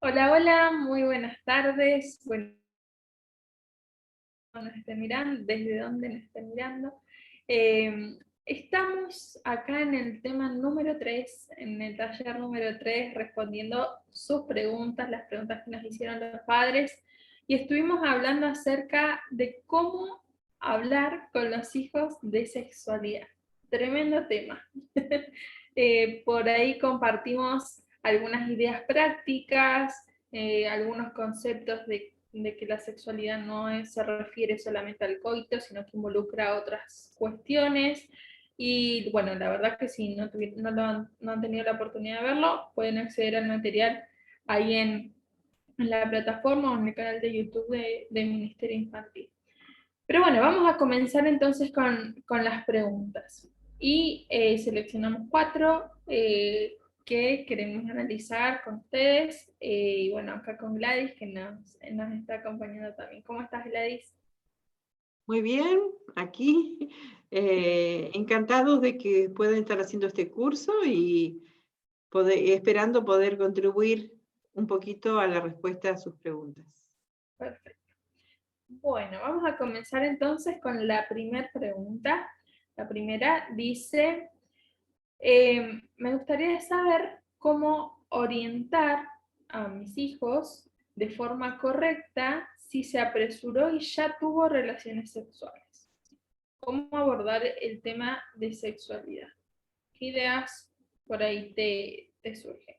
Hola, hola, muy buenas tardes. Bueno, nos estén mirando, desde dónde nos estén mirando. Eh, Estamos acá en el tema número 3, en el taller número 3, respondiendo sus preguntas, las preguntas que nos hicieron los padres, y estuvimos hablando acerca de cómo hablar con los hijos de sexualidad. Tremendo tema. Por ahí compartimos algunas ideas prácticas, algunos conceptos de que la sexualidad se refiere solamente al coito, sino que involucra otras cuestiones. Y bueno, la verdad que si no han tenido la oportunidad de verlo, pueden acceder al material ahí en la plataforma o en el canal de YouTube de Ministerio Infantil. Pero bueno, vamos a comenzar entonces con las preguntas. Y seleccionamos 4 que queremos analizar con ustedes. Y bueno, acá con Gladys, que nos está acompañando también. ¿Cómo estás, Gladys? Muy bien, aquí encantados de que puedan estar haciendo este curso y esperando poder contribuir un poquito a la respuesta a sus preguntas. Perfecto. Bueno, vamos a comenzar entonces con la primera pregunta. La primera dice, me gustaría saber cómo orientar a mis hijos de forma correcta si se apresuró y ya tuvo relaciones sexuales. ¿Cómo abordar el tema de sexualidad? ¿Qué ideas por ahí te surgen?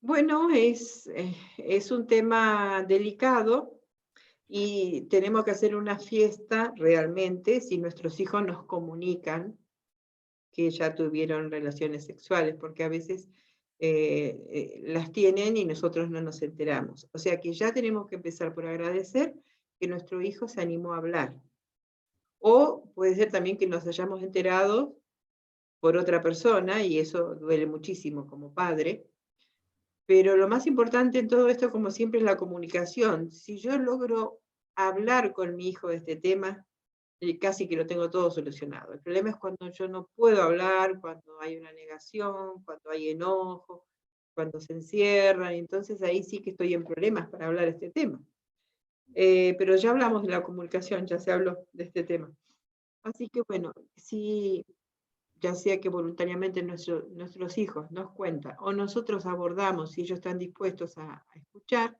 Bueno, es un tema delicado y tenemos que hacer una fiesta realmente si nuestros hijos nos comunican que ya tuvieron relaciones sexuales, porque a veces las tienen y nosotros no nos enteramos. O sea que ya tenemos que empezar por agradecer que nuestro hijo se animó a hablar. O puede ser también que nos hayamos enterado por otra persona y eso duele muchísimo como padre. Pero lo más importante en todo esto, como siempre, es la comunicación. Si yo logro hablar con mi hijo de este tema, casi que lo tengo todo solucionado. El problema es cuando yo no puedo hablar, cuando hay una negación, cuando hay enojo, cuando se encierran, y entonces ahí sí que estoy en problemas para hablar este tema. Pero ya hablamos de la comunicación, ya se habló de este tema. Así que bueno, sí, ya sea que voluntariamente nuestros hijos nos cuentan o nosotros abordamos si ellos están dispuestos a escuchar,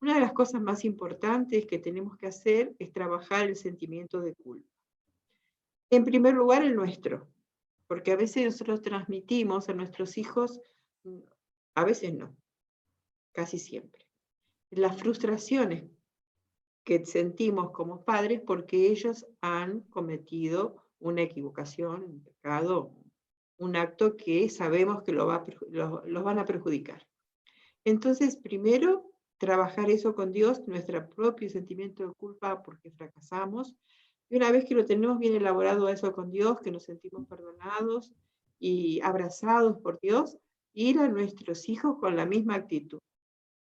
una de las cosas más importantes que tenemos que hacer es trabajar el sentimiento de culpa. En primer lugar, el nuestro, porque a veces nosotros transmitimos a nuestros hijos, mm, a veces no, casi siempre, las frustraciones que sentimos como padres porque ellos han cometido una equivocación, un pecado, un acto que sabemos que los van a perjudicar. Entonces, primero, trabajar eso con Dios, nuestro propio sentimiento de culpa porque fracasamos. Y una vez que lo tenemos bien elaborado eso con Dios, que nos sentimos perdonados y abrazados por Dios, ir a nuestros hijos con la misma actitud,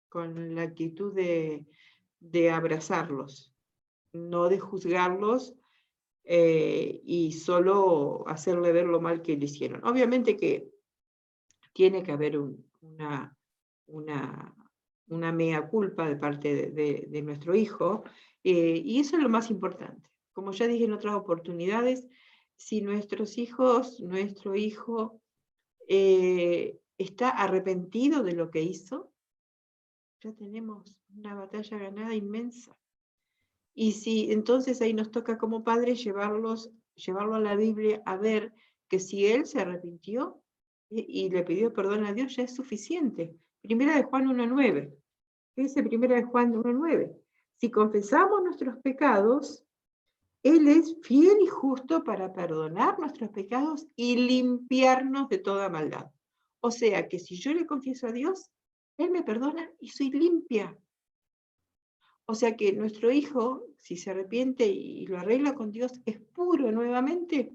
con la actitud de abrazarlos, no de juzgarlos y solo hacerle ver lo mal que le hicieron. Obviamente que tiene que haber una, una mea culpa de parte de nuestro hijo, y eso es lo más importante. Como ya dije en otras oportunidades, si nuestro hijo está arrepentido de lo que hizo, ya tenemos una batalla ganada inmensa. Y si entonces ahí nos toca como padres llevarlo a la Biblia a ver que si él se arrepintió y le pidió perdón a Dios, ya es suficiente. Primera de Juan 1:9. ¿Qué dice Primera de Juan 1:9? Si confesamos nuestros pecados, Él es fiel y justo para perdonar nuestros pecados y limpiarnos de toda maldad. O sea que si yo le confieso a Dios, Él me perdona y soy limpia. O sea que nuestro hijo, si se arrepiente y lo arregla con Dios, es puro nuevamente.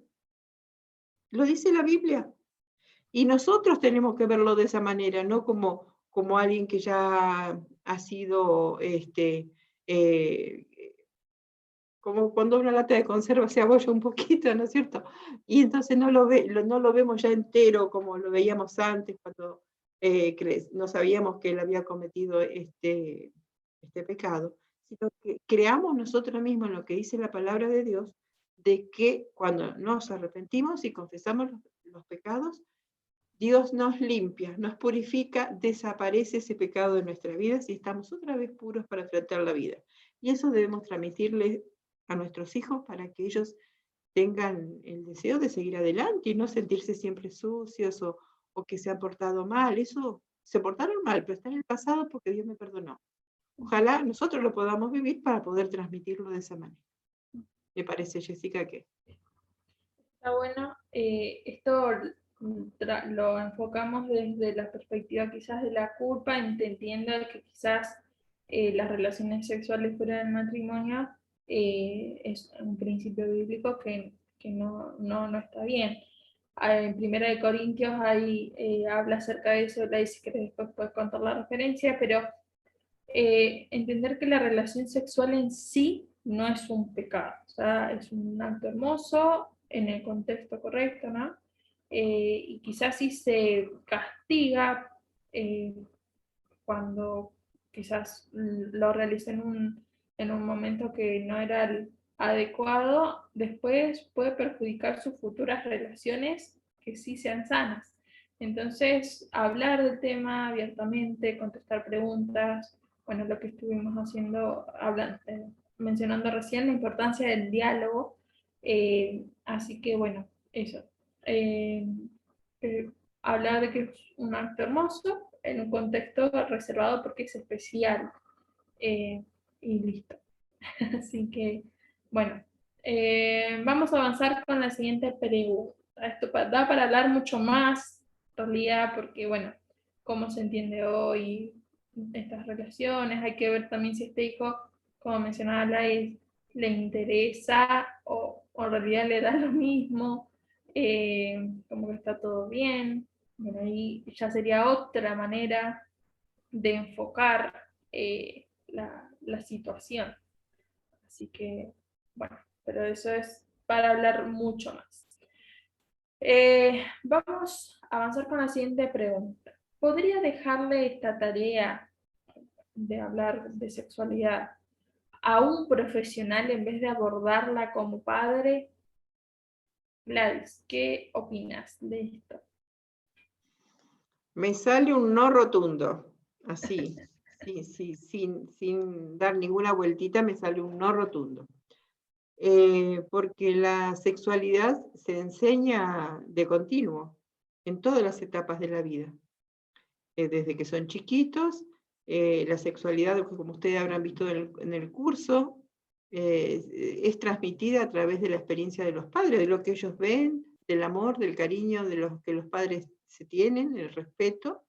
Lo dice la Biblia. Y nosotros tenemos que verlo de esa manera, no como alguien que ya ha sido, eh, como cuando una lata de conserva se abolla un poquito, ¿no es cierto? Y entonces no lo vemos ya entero como lo veíamos antes, cuando no sabíamos que él había cometido este pecado, sino que creamos nosotros mismos lo que dice la palabra de Dios, de que cuando nos arrepentimos y confesamos los pecados, Dios nos limpia, nos purifica, desaparece ese pecado de nuestra vida y estamos otra vez puros para enfrentar la vida. Y eso debemos transmitirle a nuestros hijos para que ellos tengan el deseo de seguir adelante y no sentirse siempre sucios o que se han portado mal. Eso, se portaron mal, pero está en el pasado porque Dios me perdonó. Ojalá nosotros lo podamos vivir para poder transmitirlo de esa manera. Me parece, Jessica, que... Está bueno. Esto lo enfocamos desde la perspectiva quizás de la culpa, entendiendo que quizás las relaciones sexuales fuera del matrimonio es un principio bíblico que no está bien. En Primera de Corintios ahí habla acerca de eso, la dice que después puedes contar la referencia, pero entender que la relación sexual en sí no es un pecado, o sea, es un acto hermoso en el contexto correcto, ¿no? Y quizás sí se castiga eh, cuando quizás lo realicé en un momento que no era el adecuado, después puede perjudicar sus futuras relaciones que sí sean sanas. Entonces, hablar del tema abiertamente, contestar preguntas, bueno, lo que estuvimos haciendo, mencionando recién, la importancia del diálogo. Así que, bueno, eso. Eh, eh, Hablar de que es un acto hermoso en un contexto reservado porque es especial y listo. Así que, bueno, vamos a avanzar con la siguiente pregunta. Esto da para hablar mucho más, en realidad, porque, bueno, cómo se entiende hoy estas relaciones, hay que ver también si este hijo, como mencionaba Lai, le interesa o en realidad le da lo mismo, como que está todo bien. Bueno, ahí ya sería otra manera de enfocar la situación. Así que, bueno, pero eso es para hablar mucho más. Vamos a avanzar con la siguiente pregunta. ¿Podría dejarle esta tarea de hablar de sexualidad a un profesional en vez de abordarla como padre? Gladys, ¿qué opinas de esto? Me sale un no rotundo, así, sí, sin dar ninguna vueltita, me sale un no rotundo. Porque la sexualidad se enseña de continuo, en todas las etapas de la vida. Desde que son chiquitos, la sexualidad, como ustedes habrán visto en el curso, es transmitida a través de la experiencia de los padres, de lo que ellos ven, del amor, del cariño, de los que los padres se tienen, el respeto,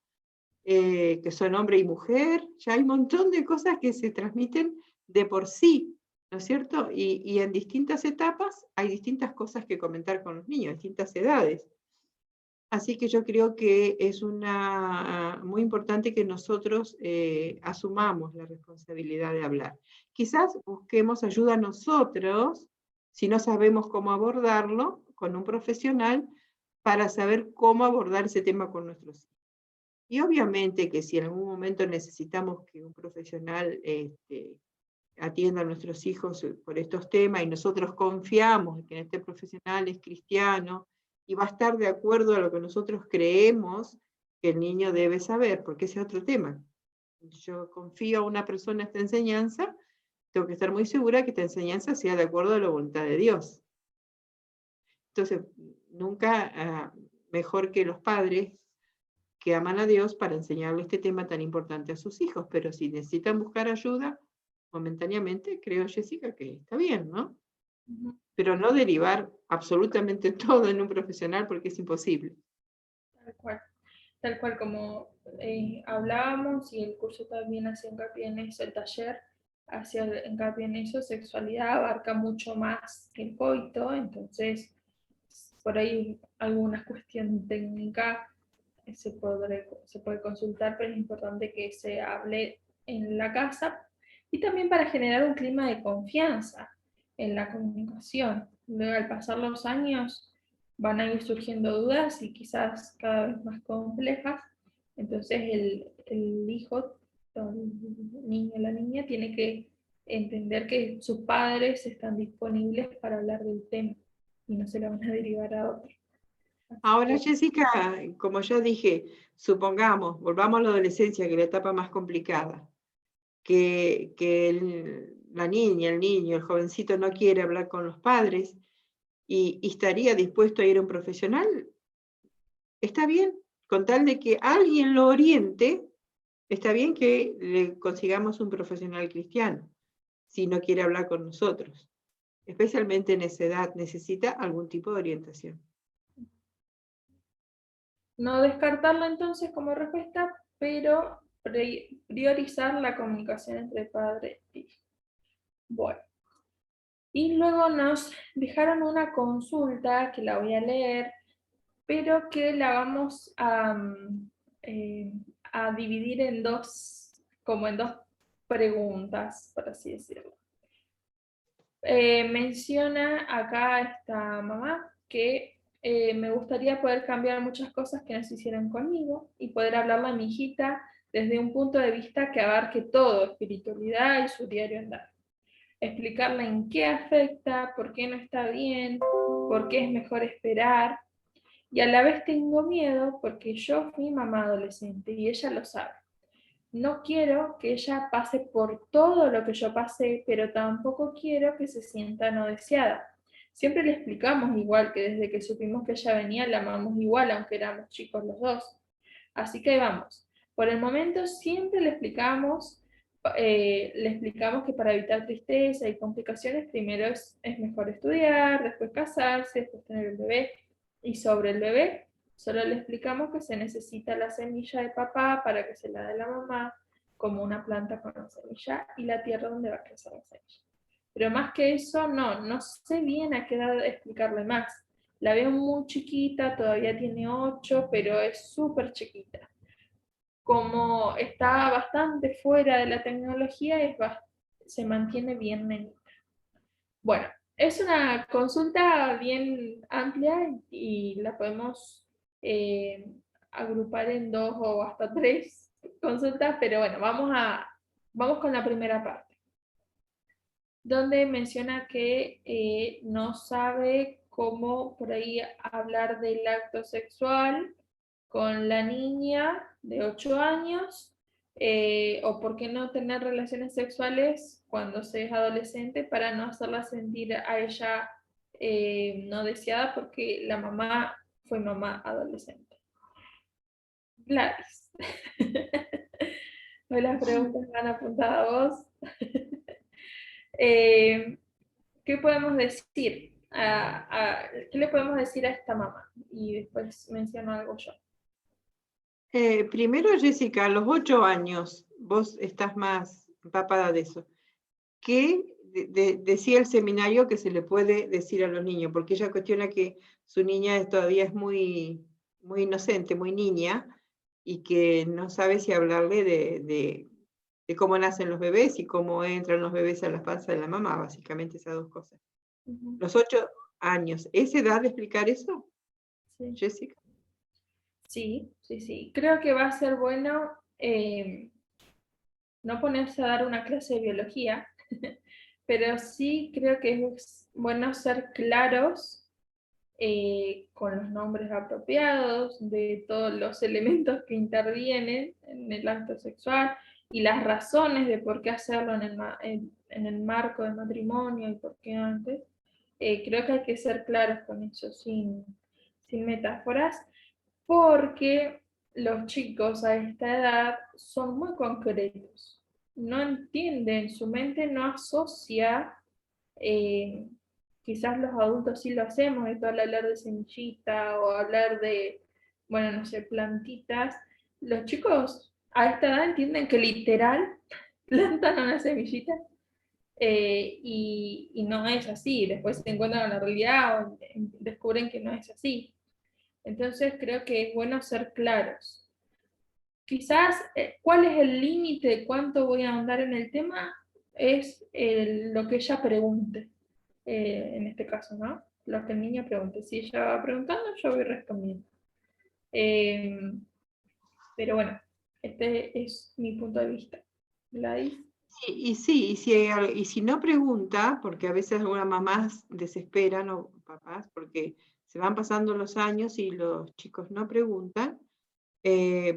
que son hombre y mujer. Ya hay un montón de cosas que se transmiten de por sí, ¿no es cierto? Y en distintas etapas hay distintas cosas que comentar con los niños, distintas edades. Así que yo creo que es muy importante que nosotros asumamos la responsabilidad de hablar. Quizás busquemos ayuda nosotros, si no sabemos cómo abordarlo, con un profesional, para saber cómo abordar ese tema con nuestros hijos. Y obviamente que si en algún momento necesitamos que un profesional atienda a nuestros hijos por estos temas y nosotros confiamos que este profesional es cristiano y va a estar de acuerdo a lo que nosotros creemos que el niño debe saber, porque ese es otro tema. Yo confío a una persona esta enseñanza, tengo que estar muy segura que esta enseñanza sea de acuerdo a la voluntad de Dios. Entonces, nunca mejor que los padres que aman a Dios para enseñarle este tema tan importante a sus hijos, pero si necesitan buscar ayuda, momentáneamente, creo, Jessica, que está bien, ¿no? Uh-huh. Pero no derivar absolutamente todo en un profesional porque es imposible. Tal cual como hablábamos, y el curso también hacía hincapié en eso, el taller hacía hincapié en eso, sexualidad abarca mucho más que el coito, entonces por ahí alguna cuestión técnica se puede consultar, pero es importante que se hable en la casa y también para generar un clima de confianza en la comunicación. Luego, al pasar los años, van a ir surgiendo dudas y quizás cada vez más complejas, Entonces el hijo, el niño o la niña, tiene que entender que sus padres están disponibles para hablar del tema y no se lo van a derivar a otro. Así Ahora, que, Jessica, como ya dije, supongamos, volvamos a la adolescencia, que es la etapa más complicada, que la niña, el niño, el jovencito no quiere hablar con los padres y estaría dispuesto a ir a un profesional, está bien, con tal de que alguien lo oriente, está bien que le consigamos un profesional cristiano, si no quiere hablar con nosotros. Especialmente en esa edad, necesita algún tipo de orientación. no descartarlo entonces como respuesta, pero priorizar la comunicación entre padre e hijo. Bueno, y luego nos dejaron una consulta que la voy a leer, pero que la vamos eh, a dividir en dos, como en dos preguntas, por así decirlo. Menciona acá esta mamá que me gustaría poder cambiar muchas cosas que no se hicieron conmigo y poder hablarle a mi hijita desde un punto de vista que abarque todo, espiritualidad y su diario andar. Explicarle en qué afecta, por qué no está bien, por qué es mejor esperar. Y a la vez tengo miedo porque yo fui mamá adolescente y ella lo sabe. No quiero que ella pase por todo lo que yo pasé, pero tampoco quiero que se sienta no deseada. Siempre le explicamos igual que desde que supimos que ella venía la amamos igual, aunque éramos chicos los dos. Así que vamos. Por el momento siempre le explicamos que para evitar tristeza y complicaciones, primero es mejor estudiar, después casarse, después tener el bebé. Y sobre el bebé, solo le explicamos que se necesita la semilla de papá para que se la dé la mamá, como una planta con la semilla, y la tierra donde va a crecer la semilla. Pero más que eso, no sé bien a qué edad explicarle más. La veo muy chiquita, todavía tiene 8, pero es súper chiquita. Como está bastante fuera de la tecnología, se mantiene bien nenita. Bueno, es una consulta bien amplia y la podemos eh, agrupar en 2 o hasta 3 consultas, pero bueno, vamos con la primera parte, donde menciona que no sabe cómo por ahí hablar del acto sexual con la niña de 8 años, o por qué no tener relaciones sexuales cuando se es adolescente para no hacerla sentir a ella no deseada porque la mamá fue mamá adolescente. Gladys. Hoy las preguntas van apuntadas a vos. Eh, ¿Qué podemos decir? ¿Qué le podemos decir a esta mamá? Y después menciono algo yo. Primero, Jessica, a los 8 años, vos estás más empapada de eso. ¿Qué decía el seminario que se le puede decir a los niños? Porque ella cuestiona que su niña todavía es muy, muy inocente, muy niña, y que no sabe si hablarle de cómo nacen los bebés y cómo entran los bebés a la panza de la mamá, básicamente esas dos cosas. Uh-huh. Los 8 años, ¿es edad de explicar eso, Sí. Jessica? Sí. Creo que va a ser bueno no ponerse a dar una clase de biología, pero sí creo que es bueno ser claros con los nombres apropiados de todos los elementos que intervienen en el acto sexual y las razones de por qué hacerlo en el marco del matrimonio y por qué antes. Creo que hay que ser claros con eso, sin metáforas, porque los chicos a esta edad son muy concretos. No entienden, su mente no asocia, eh, quizás los adultos sí lo hacemos, de todo hablar de semillita o hablar de, bueno, no sé, plantitas. Los chicos a esta edad entienden que literal plantan una semillita y no es así. Después se encuentran en la realidad o descubren que no es así. Entonces creo que es bueno ser claros. Quizás, ¿cuál es el límite de cuánto voy a ahondar en el tema? Es lo que ella pregunte, en este caso, ¿no? Lo que el niño pregunte. Si ella va preguntando, yo voy respondiendo. Eh, Pero bueno, este es mi punto de vista. Gladys. Sí, y si no pregunta, porque a veces algunas mamás desesperan o papás, porque se van pasando los años y los chicos no preguntan,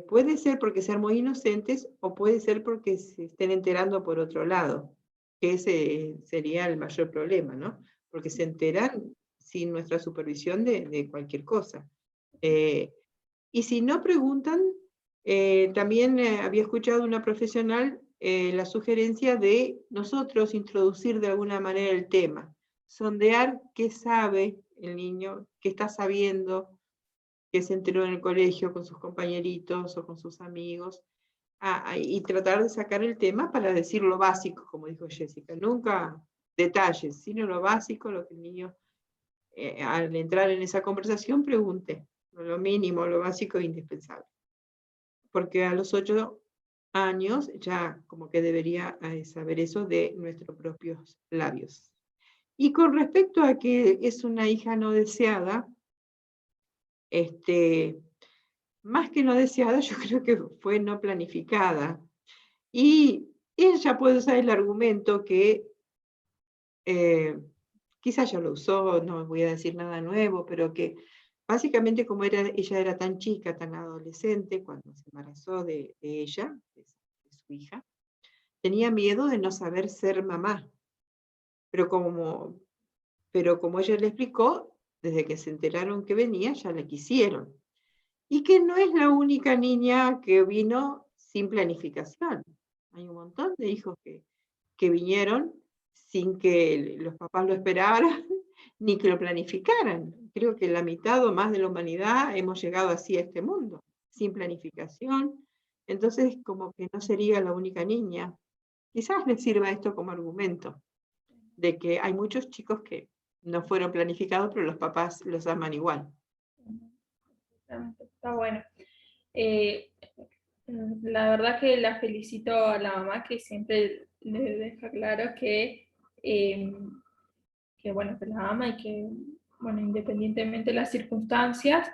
puede ser porque sean muy inocentes o puede ser porque se estén enterando por otro lado, que ese sería el mayor problema, ¿no? Porque se enteran sin nuestra supervisión de cualquier cosa. Y si no preguntan, también había escuchado una profesional la sugerencia de nosotros introducir de alguna manera el tema, sondear qué sabe el niño, qué está sabiendo, qué se enteró en el colegio con sus compañeritos o con sus amigos, y tratar de sacar el tema para decir lo básico, como dijo Jessica, nunca detalles, sino lo básico, lo que el niño al entrar en esa conversación pregunte, lo mínimo, lo básico e indispensable. Porque a los 8 años ya como que debería saber eso de nuestros propios labios. Y con respecto a que es una hija no deseada, más que no deseada, yo creo que fue no planificada. Y ella puede usar el argumento que quizás ya lo usó, no voy a decir nada nuevo, pero que básicamente como ella era tan chica, tan adolescente, cuando se embarazó de ella, de su hija, tenía miedo de no saber ser mamá. Pero como, pero como ella le explicó, desde que se enteraron que venía, ya la quisieron. Y que no es la única niña que vino sin planificación. Hay un montón de hijos que vinieron sin que los papás lo esperaran ni que lo planificaran. Creo que la mitad o más de la humanidad hemos llegado así a este mundo, sin planificación. Entonces, como que no sería la única niña. Quizás les sirva esto como argumento, de que hay muchos chicos que no fueron planificados, pero los papás los aman igual. Está bueno. Eh, la verdad que la felicito a la mamá que siempre le deja claro eh, que bueno, que la ama y que, bueno, independientemente de las circunstancias,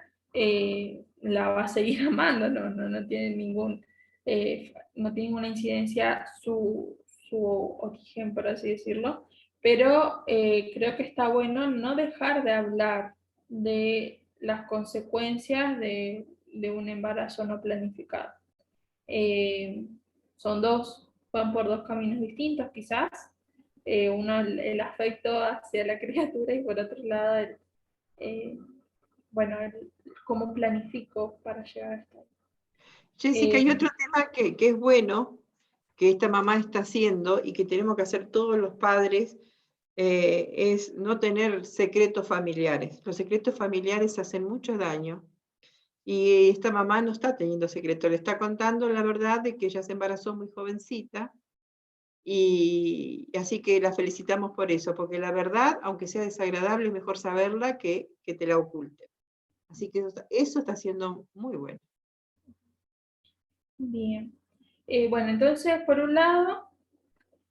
la va a seguir amando, no tiene no tiene ninguna incidencia su origen, por así decirlo, pero creo que está bueno no dejar de hablar de las consecuencias de un embarazo no planificado. Eh, van por dos caminos distintos quizás. Uno el afecto hacia la criatura y por otro lado eh, bueno, cómo planifico para llegar a esto. Jessica, hay otro tema que es bueno, que esta mamá está haciendo y que tenemos que hacer todos los padres, es no tener secretos familiares. Los secretos familiares hacen mucho daño. Y esta mamá no está teniendo secreto, le está contando la verdad de que ella se embarazó muy jovencita y así que la felicitamos por eso, porque la verdad, aunque sea desagradable, es mejor saberla que te la oculten. Así que eso está siendo muy bueno. Bien. Bueno, entonces, por un lado,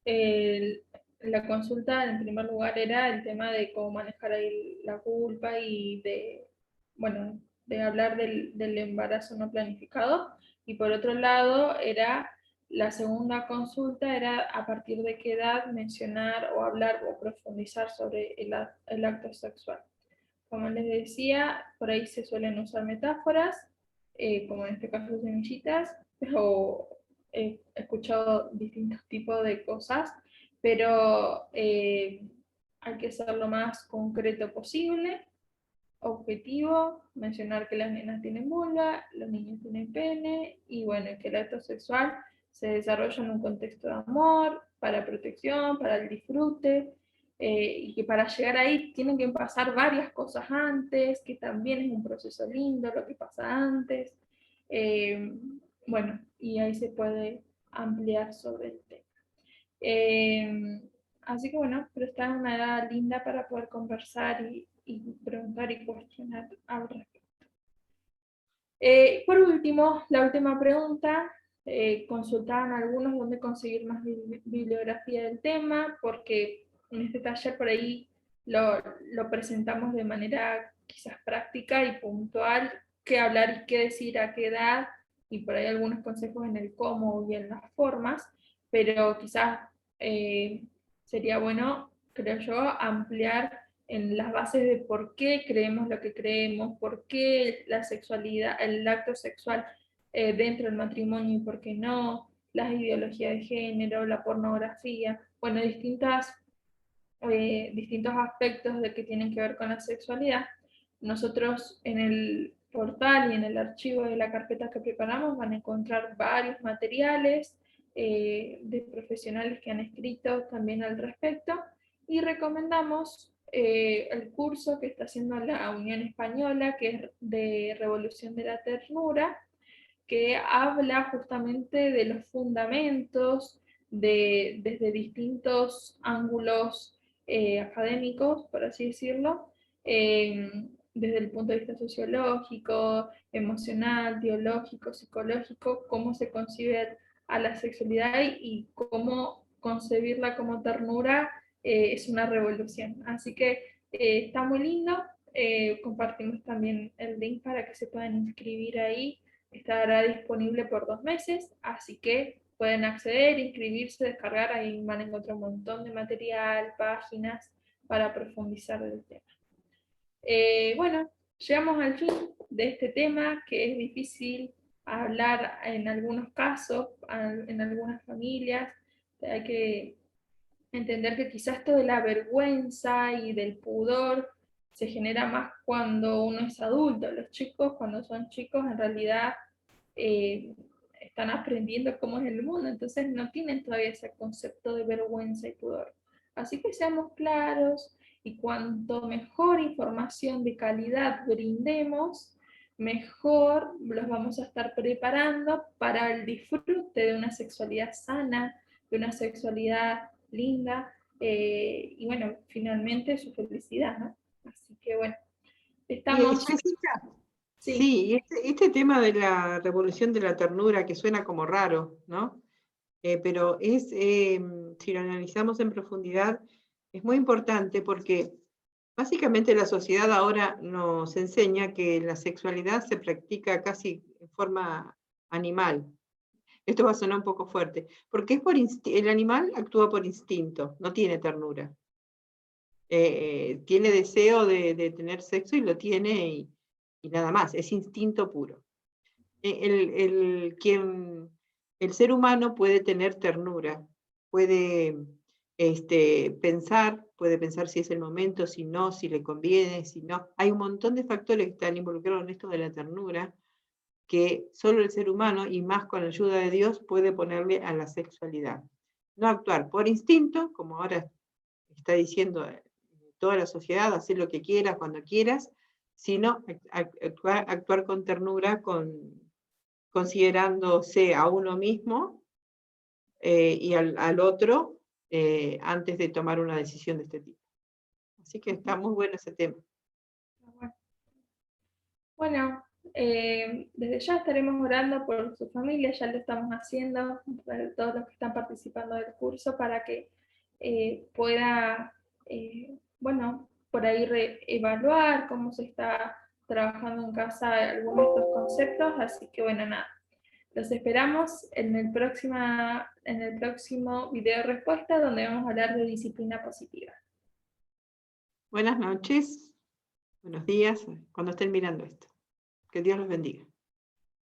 la consulta en primer lugar era el tema de cómo manejar ahí la culpa y bueno, de hablar del embarazo no planificado. Y por otro lado, la segunda consulta era a partir de qué edad mencionar o hablar o profundizar sobre el acto sexual. Como les decía, por ahí se suelen usar metáforas, como en este caso semillitas, o he escuchado distintos tipos de cosas, pero hay que ser lo más concreto posible, objetivo, mencionar que las nenas tienen vulva, los niños tienen pene, y bueno, que el acto sexual se desarrolla en un contexto de amor, para protección, para el disfrute, y que para llegar ahí tienen que pasar varias cosas antes, que también es un proceso lindo lo que pasa antes. Eh, bueno, y ahí se puede ampliar sobre el tema. Así que bueno, pero está en una edad linda para poder conversar y preguntar y cuestionar al respecto. Por último, la última pregunta, consultaban algunos dónde conseguir más bibliografía del tema, porque en este taller por ahí lo presentamos de manera quizás práctica y puntual, qué hablar y qué decir a qué edad, y por ahí algunos consejos en el cómo y en las formas, pero quizás sería bueno, creo yo, ampliar en las bases de por qué creemos lo que creemos, por qué la sexualidad, el acto sexual dentro del matrimonio y por qué no, las ideologías de género, la pornografía, bueno, distintos aspectos de que tienen que ver con la sexualidad. Nosotros en el portal y en el archivo de la carpeta que preparamos van a encontrar varios materiales de profesionales que han escrito también al respecto y recomendamos el curso que está haciendo la Unión Española, que es de Revolución de la Ternura, que habla justamente de los fundamentos desde distintos ángulos académicos, por así decirlo, desde el punto de vista sociológico, emocional, biológico, psicológico, cómo se concibe a la sexualidad y cómo concebirla como ternura es una revolución. Así que está muy lindo. Compartimos también el link para que se puedan inscribir ahí. Estará disponible por 2 meses, así que pueden acceder, inscribirse, descargar, ahí van a encontrar un montón de material, páginas para profundizar del tema. Bueno, llegamos al fin de este tema que es difícil hablar en algunos casos, en algunas familias. Hay que entender que quizás esto de la vergüenza y del pudor se genera más cuando uno es adulto. Los chicos, cuando son chicos, en realidad están aprendiendo cómo es el mundo, entonces no tienen todavía ese concepto de vergüenza y pudor. Así que seamos claros y cuanto mejor información de calidad brindemos, mejor los vamos a estar preparando para el disfrute de una sexualidad sana, de una sexualidad linda y bueno, finalmente su felicidad, ¿no? Así que bueno, estamos... Jessica, Sí. sí, este tema de la revolución de la ternura, que suena como raro, ¿no? Pero si lo analizamos en profundidad, es muy importante porque básicamente la sociedad ahora nos enseña que la sexualidad se practica casi en forma animal. Esto va a sonar un poco fuerte, porque el animal actúa por instinto, no tiene ternura. Tiene deseo de tener sexo y lo tiene y nada más, es instinto puro. El ser humano puede tener ternura, puede puede pensar si es el momento, si no, si le conviene, si no. Hay un montón de factores que están involucrados en esto de la ternura que solo el ser humano, y más con la ayuda de Dios, puede ponerle a la sexualidad. No actuar por instinto, como ahora está diciendo toda la sociedad, hacer lo que quieras, cuando quieras, sino actuar con ternura, considerándose a uno mismo y al otro antes de tomar una decisión de este tipo. Así que está muy bueno ese tema. Bueno, desde ya estaremos orando por su familia, ya lo estamos haciendo, por todos los que están participando del curso, para que pueda, bueno, por ahí evaluar cómo se está trabajando en casa algunos de estos conceptos, así que bueno, nada. Los esperamos en el próximo video respuesta, donde vamos a hablar de disciplina positiva. Buenas noches, buenos días, cuando estén mirando esto. Que Dios los bendiga.